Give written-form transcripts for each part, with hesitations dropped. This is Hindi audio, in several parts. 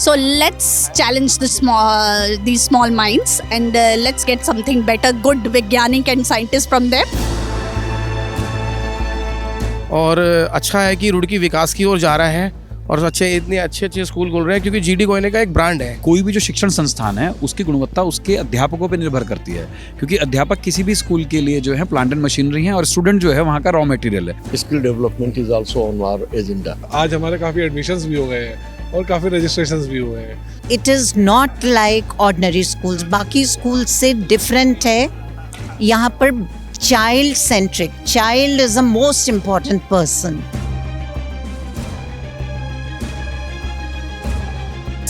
So let's challenge these small minds and let's get something better, good वैज्ञानिक and scientists from them. और अच्छा है कि रुड़की विकास की ओर जा रहा है और इतने अच्छे स्कूल खोल रहे हैं क्योंकि जीडी गोयने का एक ब्रांड है। कोई भी जो शिक्षण संस्थान है उसकी गुणवत्ता उसके अध्यापकों पर निर्भर करती है, क्योंकि अध्यापक किसी भी स्कूल के लिए जो है प्लांट एंड मशीनरी है और स्टूडेंट जो है वहाँ का रॉ मटेरियल है। Skill development is also on our agenda. आज हमारे काफ़ी एडमिशंस भी हो गए हैं और काफ़ी रजिस्ट्रेशंस भी हुए हैं। It is not like ordinary schools, बाकी स्कूल से डिफरेंट है। यहाँ पर child centric, child is the most important person.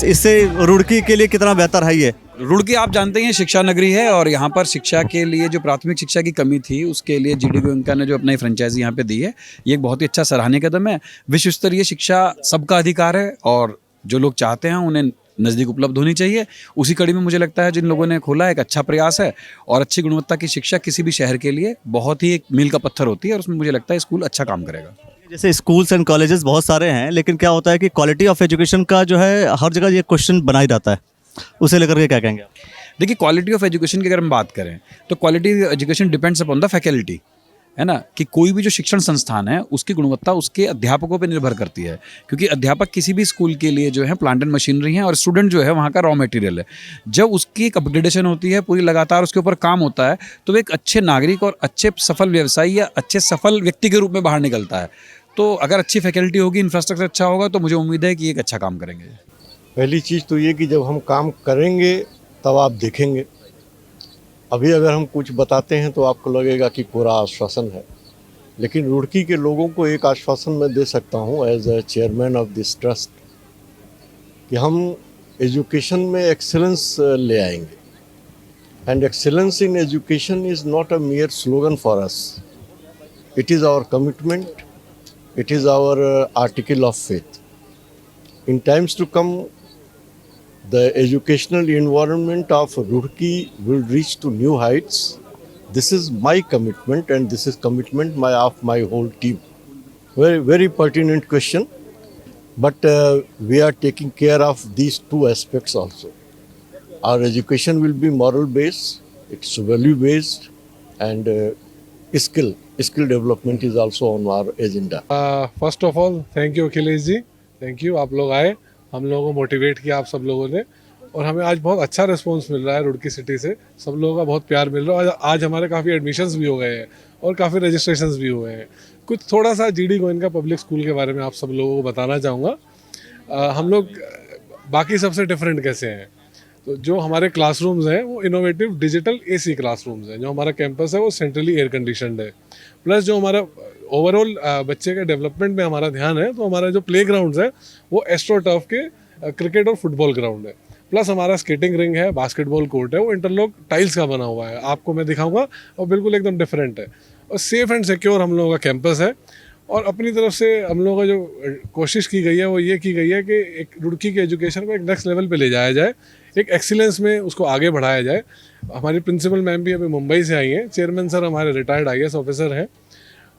इससे रुड़की के लिए कितना बेहतर है ये? रुड़की आप जानते हैं शिक्षा नगरी है और यहाँ पर शिक्षा के लिए जो प्राथमिक शिक्षा की कमी थी उसके लिए जीडी गोयनका ने जो अपनी फ्रेंचाइजी यहाँ पे दी है, ये एक बहुत ही अच्छा सराहनीय कदम है। विश्व स्तरीय शिक्षा सबका अधिकार है और जो लोग चाहते हैं उन्हें नज़दीक उपलब्ध होनी चाहिए। उसी कड़ी में मुझे लगता है जिन लोगों ने खोला एक अच्छा प्रयास है और अच्छी गुणवत्ता की शिक्षा किसी भी शहर के लिए बहुत ही एक मील का पत्थर होती है और उसमें मुझे लगता है स्कूल अच्छा काम करेगा। जैसे स्कूल्स एंड कॉलेजेस बहुत सारे हैं, लेकिन क्या होता है कि क्वालिटी ऑफ एजुकेशन का जो है हर जगह ये क्वेश्चन बना ही रहता है, उसे लेकर के क्या कहेंगे आप? देखिए, क्वालिटी ऑफ एजुकेशन की अगर हम बात करें तो quality of education depends upon the faculty, है ना, कि कोई भी जो शिक्षण संस्थान है उसकी गुणवत्ता उसके अध्यापकों पर निर्भर करती है, क्योंकि अध्यापक किसी भी स्कूल के लिए जो है प्लांट एंड मशीनरी है और स्टूडेंट जो है वहाँ का रॉ मटेरियल है। जब उसकी एक अपग्रेडेशन होती है, पूरी लगातार उसके ऊपर काम होता है, तो वो एक अच्छे नागरिक और अच्छे सफल व्यवसायी या अच्छे सफल व्यक्ति के रूप में बाहर निकलता है। तो अगर अच्छी फैकल्टी होगी, इंफ्रास्ट्रक्चर अच्छा होगा, तो मुझे उम्मीद है कि एक अच्छा काम करेंगे। पहली चीज़ तो ये कि जब हम काम करेंगे तब आप देखेंगे। अभी अगर हम कुछ बताते हैं तो आपको लगेगा कि पूरा आश्वासन है, लेकिन रुड़की के लोगों को एक आश्वासन मैं दे सकता हूँ as a chairman of this trust कि हम एजुकेशन में एक्सेलेंस ले आएंगे। And excellence in education is not a mere slogan for us, it is our commitment, it is our article of faith. In times to come, the educational environment of Roorkee will reach to new heights. This is my commitment and this is commitment of my whole team. Very pertinent question, but we are taking care of these two aspects also. Our education will be moral based, it's value based, and skill development is also on our agenda. First of all thank you Akhilesh ji, thank you. आप लोग आए, हम लोगों को मोटिवेट किया आप सब लोगों ने, और हमें आज बहुत अच्छा रिस्पांस मिल रहा है रुड़की सिटी से। सब लोगों का बहुत प्यार मिल रहा है। आज हमारे काफ़ी एडमिशन्स भी हो गए हैं और काफ़ी रजिस्ट्रेशंस भी हुए हैं। कुछ थोड़ा सा जीडी गोयनका पब्लिक स्कूल के बारे में आप सब लोगों को बताना चाहूँगा। हम लोग बाकी सबसे डिफरेंट कैसे हैं, तो जो हमारे क्लासरूम्स हैं वो इनोवेटिव डिजिटल एसी क्लासरूम्स हैं। जो हमारा कैंपस है वो सेंट्रली एयर कंडीशनड है। प्लस जो हमारा ओवरऑल बच्चे के डेवलपमेंट में हमारा ध्यान है, तो हमारा जो प्ले ग्राउंड्स है वो एस्ट्रो टर्फ के क्रिकेट और फुटबॉल ग्राउंड है। प्लस हमारा स्केटिंग रिंग है, बास्केटबॉल कोर्ट है, वो इंटरलॉक टाइल्स का बना हुआ है। आपको मैं दिखाऊंगा और बिल्कुल एकदम डिफरेंट है और सेफ़ एंड सिक्योर हम लोगों का कैंपस है। और अपनी तरफ से हम लोगों का जो कोशिश की गई है वो ये की गई है कि एक रुड़की के एजुकेशन को एक नेक्स्ट लेवल पे ले जाया जाए, एक एक्सीलेंस में उसको आगे बढ़ाया जाए। हमारी प्रिंसिपल मैम भी अभी मुंबई से आई हैं, चेयरमैन सर हमारे रिटायर्ड IAS ऑफिसर हैं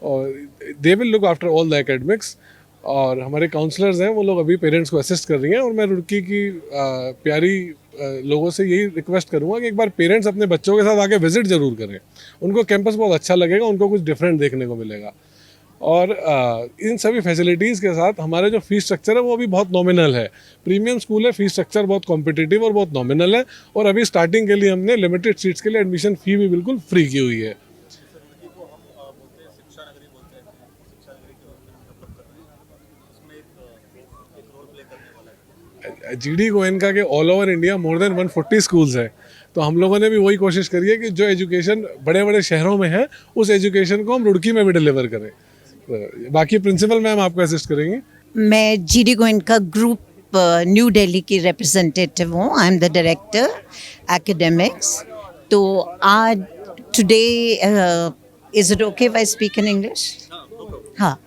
और they will look after all the academics. और हमारे काउंसलर्स हैं, वो लोग अभी पेरेंट्स को असिस्ट कर रही हैं। और मैं रुड़की की प्यारी लोगों से यही रिक्वेस्ट करूँगा कि एक बार पेरेंट्स अपने बच्चों के साथ आके विजिट ज़रूर करें। उनको कैंपस बहुत अच्छा लगेगा, उनको कुछ डिफरेंट देखने को मिलेगा। और इन सभी फैसिलिटीज़ के साथ हमारा जो फीस स्ट्रक्चर है वो अभी बहुत नॉमिनल है। प्रीमियम स्कूल है, फीस स्ट्रक्चर बहुत कॉम्पिटिटिव और बहुत नॉमिनल है। और अभी स्टार्टिंग के लिए हमने लिमिटेड सीट्स के लिए एडमिशन फ़ी भी बिल्कुल फ्री की हुई है। जीडी गोयनका के all over India more than 140 schools हैं, तो हम लोगों ने भी वही कोशिश करी है कि जो एजुकेशन बड़े बड़े शहरों में है उस एजुकेशन को हम रुड़की में भी डिलीवर करें। बाकी प्रिंसिपल मैम आपको असिस्ट करेंगी। मैं GD Goenka group new Delhi की रिप्रेजेंटेटिव हूँ। I am the director academics. तो आज today is it okay if I speak in English? हाँ,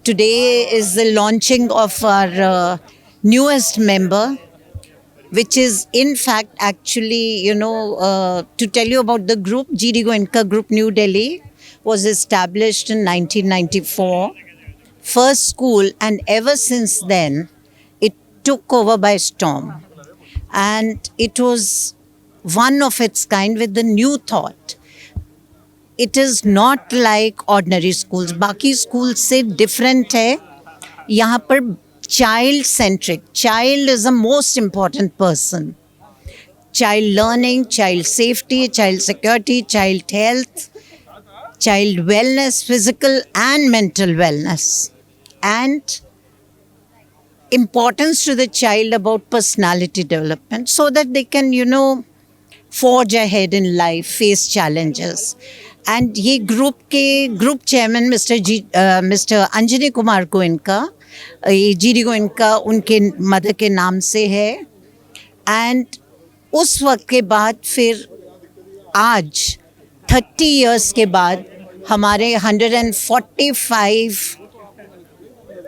today is the launching of our newest member, which is in fact actually, to tell you about the group, GD Goenka Group New Delhi was established in 1994. First school, and ever since then, it took over by storm. And it was one of its kind with the new thought. It is not like ordinary schools. बाकी schools से different है. यहाँ पर child centric. Child is the most important person. Child learning, child safety, child security, child health, child wellness, physical and mental wellness. And importance to the child about personality development so that they can, forge ahead in life, face challenges. And ये group chairman Mr. Anjani Kumar Goenka, ये GD Goenka उनके मदर के नाम से है. And उस वक्त के बाद फिर आज 30 years के बाद हमारे 145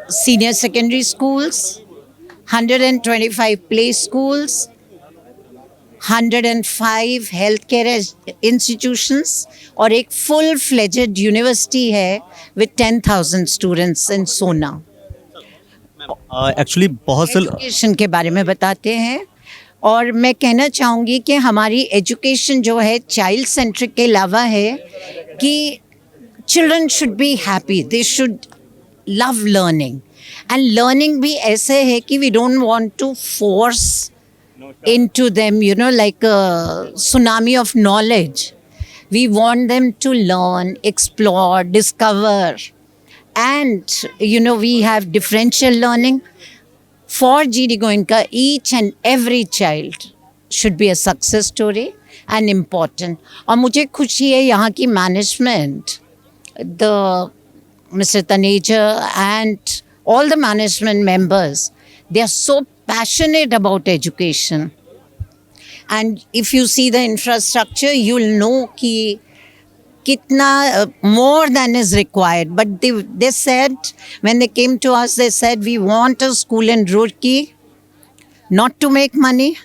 senior secondary schools, 125 play schools, 105 healthcare institutions और एक full-fledged university है with 10,000 students in Sona. Actually बहुत से एजुकेशन के बारे में बताते हैं. और मैं कहना चाहूँगी कि हमारी एजुकेशन जो है चाइल्ड सेंट्रिक के अलावा है कि children should be happy, they should love learning. And learning भी ऐसे है कि we don't want to force into them, like a tsunami of knowledge. We want them to learn, explore, discover. And, we have differential learning. For GD Goenka, each and every child should be a success story and important. और मुझे खुशी है यहाँ की management, Mr. Taneja and all the management members, they are so passionate about education. And if you see the infrastructure, you'll know कि kitna more than is required. But they said, when they came to us, they said, we want a school in Roorkee, not to make money,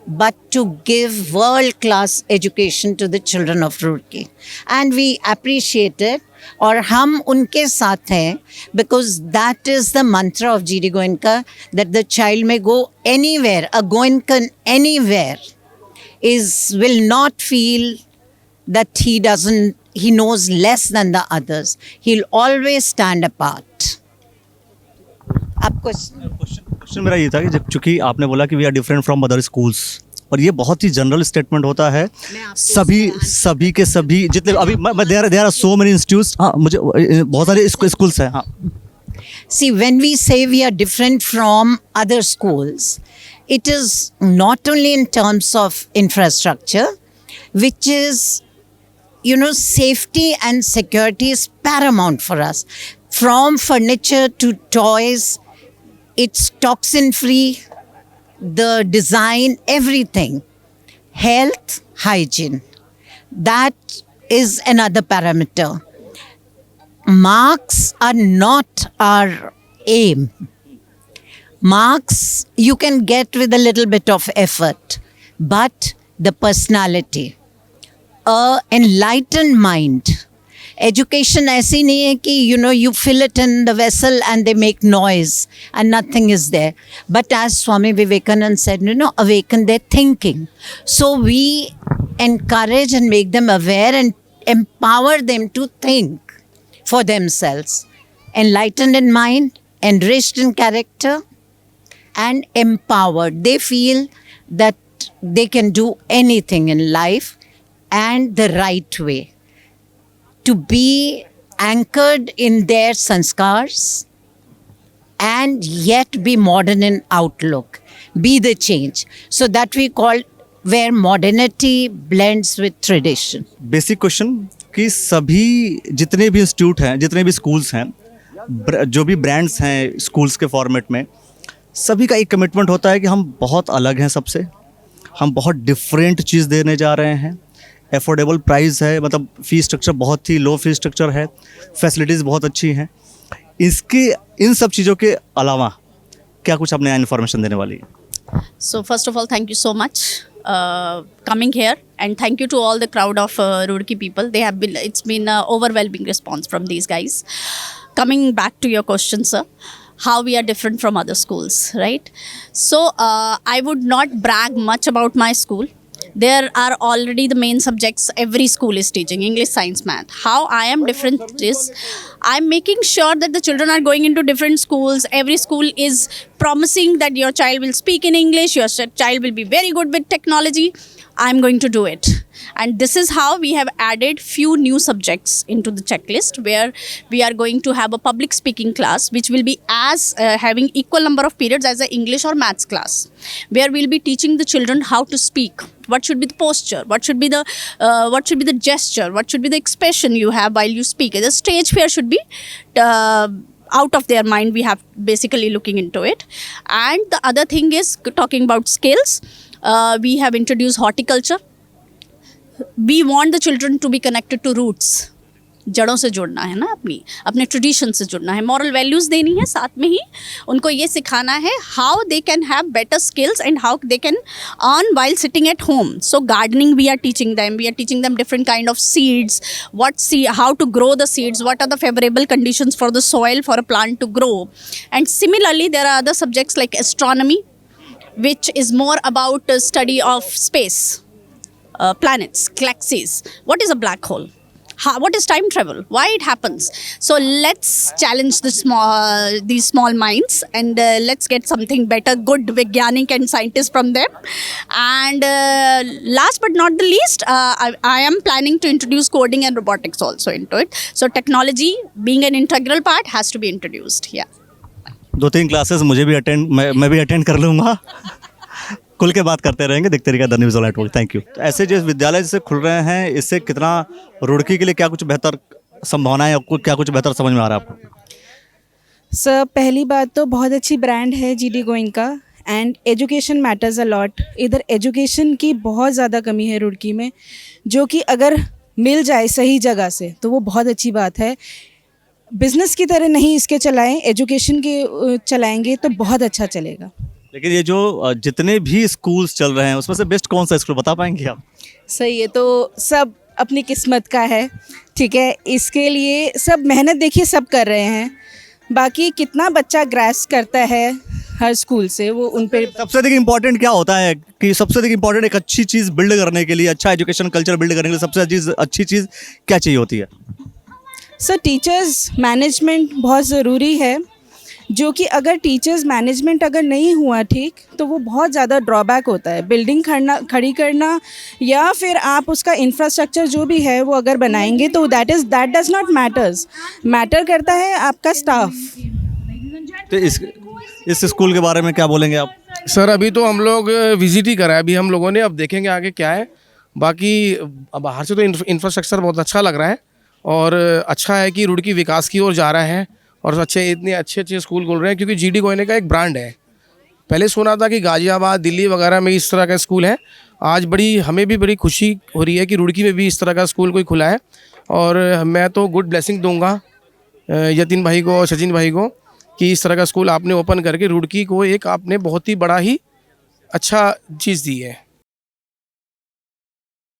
but to give world-class education to the children of Roorkee. And we appreciate it. और हम उनके साथ हैं because that is the mantra of GD Goenka, that the child may go anywhere. A Goenkan anywhere will not feel that he knows less than the others. He'll always stand apart. आपको क्वेश्चन मेरा ये था कि चूंकि आपने बोला कि we are different from other schools, और ये बहुत ही जनरल स्टेटमेंट होता है. सभी के सभी जितने अभी there are so many institutes. हाँ, मुझे बहुत सारे स्कूल्स हैं. हाँ, see, when we say we are different from other schools, it is not only in terms of infrastructure, which is, safety and security is paramount for us. From furniture to toys, it's toxin free, the design, everything. Health, hygiene, that is another parameter. Marks are not our aim. Marks you can get with a little bit of effort, but the personality, a enlightened mind. Education ऐसी नहीं है कि you fill it in the vessel and they make noise and nothing is there. But as Swami Vivekananda said, awaken their thinking. So we encourage and make them aware and empower them to think for themselves. Enlightened in mind, enriched in character, and empowered. They feel that they can do anything in life and the right way. To be anchored in their sanskars and yet be modern in outlook, be the change. So that we call where modernity blends with tradition. Basic question कि सभी जितने भी इंस्टीट्यूट हैं, जितने भी स्कूल्स हैं, जो भी ब्रांड्स हैं स्कूल्स के फॉर्मेट में, सभी का एक कमिटमेंट होता है कि हम बहुत अलग हैं सबसे, हम बहुत डिफरेंट चीज़ देने जा रहे हैं. एफोर्डेबल प्राइस है, मतलब फ़ी स्ट्रक्चर बहुत ही लो फी स्ट्रक्चर है, फैसिलिटीज़ बहुत अच्छी हैं. इन सब चीज़ों के अलावा क्या कुछ आप नया इन्फॉर्मेशन देने वाली है? So first of all, thank you so much coming here, and thank you to all the crowd of Roorkee people. It's been an overwhelming response from these guys. Coming back to your question, sir, how we are different from other schools, right? So I would not brag much about my school. There are already the main subjects every school is teaching: English, science, math. How I am different is I'm making sure that the children are going into different schools. Every school is promising that your child will speak in English, your child will be very good with technology. I'm going to do it. And this is how we have added few new subjects into the checklist, where we are going to have a public speaking class, which will be as having equal number of periods as an English or maths class, where we'll be teaching the children how to speak. What should be the posture? What should be the gesture? What should be the expression you have while you speak? The stage fear should be out of their mind. We have basically looking into it. And the other thing is talking about skills. We have introduced horticulture. We want the children to be connected to roots. जड़ों से जुड़ना है ना, अपने ट्रेडिशन से जुड़ना है, मॉरल वैल्यूज़ देनी है, साथ में ही उनको ये सिखाना है how they can have better skills and how they can earn while sitting at home. So gardening we are teaching them different kind of seeds, how to grow the seeds, what are the favorable conditions for the soil for a plant to grow. And similarly there are other subjects like astronomy, which is more about study of space, planets, galaxies. What is a black hole? What is time travel? Why it happens? So let's challenge these small minds, and let's get something better, good Vigyanik and scientists from them. And last but not the least, I am planning to introduce coding and robotics also into it. So technology being an integral part has to be introduced. Yeah. 2-3 classes मुझे भी मैं भी अटेंड कर लूँगा. खुल के बात करते रहेंगे. देखते रहिएगा the news all network. Thank you. ऐसे जो विद्यालय जैसे खुल रहे हैं, इससे कितना रुड़की के लिए क्या कुछ बेहतर संभावनाएं, आपको क्या कुछ बेहतर समझ में आ रहा है आपको? सर, पहली बात तो बहुत अच्छी ब्रांड है GD Goenka, and education matters a lot. इधर एजुकेशन की बहुत ज़्यादा कमी है रुड़की में, जो कि अगर मिल जाए सही जगह से तो वो बहुत अच्छी बात है. बिजनेस की तरह नहीं इसके चलाएं, एजुकेशन के चलाएंगे तो बहुत अच्छा चलेगा. लेकिन ये जो जितने भी स्कूल्स चल रहे हैं उसमें से बेस्ट कौन सा स्कूल बता पाएंगे आप? सही है, तो सब अपनी किस्मत का है, ठीक है. इसके लिए सब मेहनत देखिए सब कर रहे हैं. बाकी कितना बच्चा ग्रास्प करता है हर स्कूल से, वो उन पे. सबसे अधिक इम्पोर्टेंट क्या होता है कि सबसे अधिक इम्पोर्टेंट एक अच्छी चीज़ बिल्ड करने के लिए, अच्छा एजुकेशन कल्चर बिल्ड करने के लिए सबसे अच्छी चीज़ क्या चाहिए होती है? सर, टीचर्स मैनेजमेंट बहुत ज़रूरी है, जो कि अगर टीचर्स मैनेजमेंट अगर नहीं हुआ ठीक तो वो बहुत ज़्यादा ड्रॉबैक होता है. बिल्डिंग खड़ी करना या फिर आप उसका इंफ्रास्ट्रक्चर जो भी है वो अगर बनाएंगे तो दैट डज नॉट मैटर करता है आपका स्टाफ. तो इस स्कूल के बारे में क्या बोलेंगे आप? सर अभी तो हम लोग विजिट ही करा है अभी हम लोगों ने, अब देखेंगे आगे क्या है. बाकी बाहर से तो इंफ्रास्ट्रक्चर बहुत अच्छा लग रहा है, और अच्छा है कि रुड़की विकास की ओर जा रहा है, और इतने अच्छे स्कूल खोल रहे हैं, क्योंकि जीडी गोइंका का एक ब्रांड है. पहले सुना था कि गाज़ियाबाद, दिल्ली वगैरह में इस तरह का स्कूल है. आज हमें भी बड़ी खुशी हो रही है कि रुड़की में भी इस तरह का स्कूल कोई खुला है. और मैं तो गुड ब्लेसिंग दूंगा यतीन भाई को और सचिन भाई को कि इस तरह का स्कूल आपने ओपन करके रुड़की को एक आपने बहुत ही बड़ा ही अच्छा चीज़ दी है.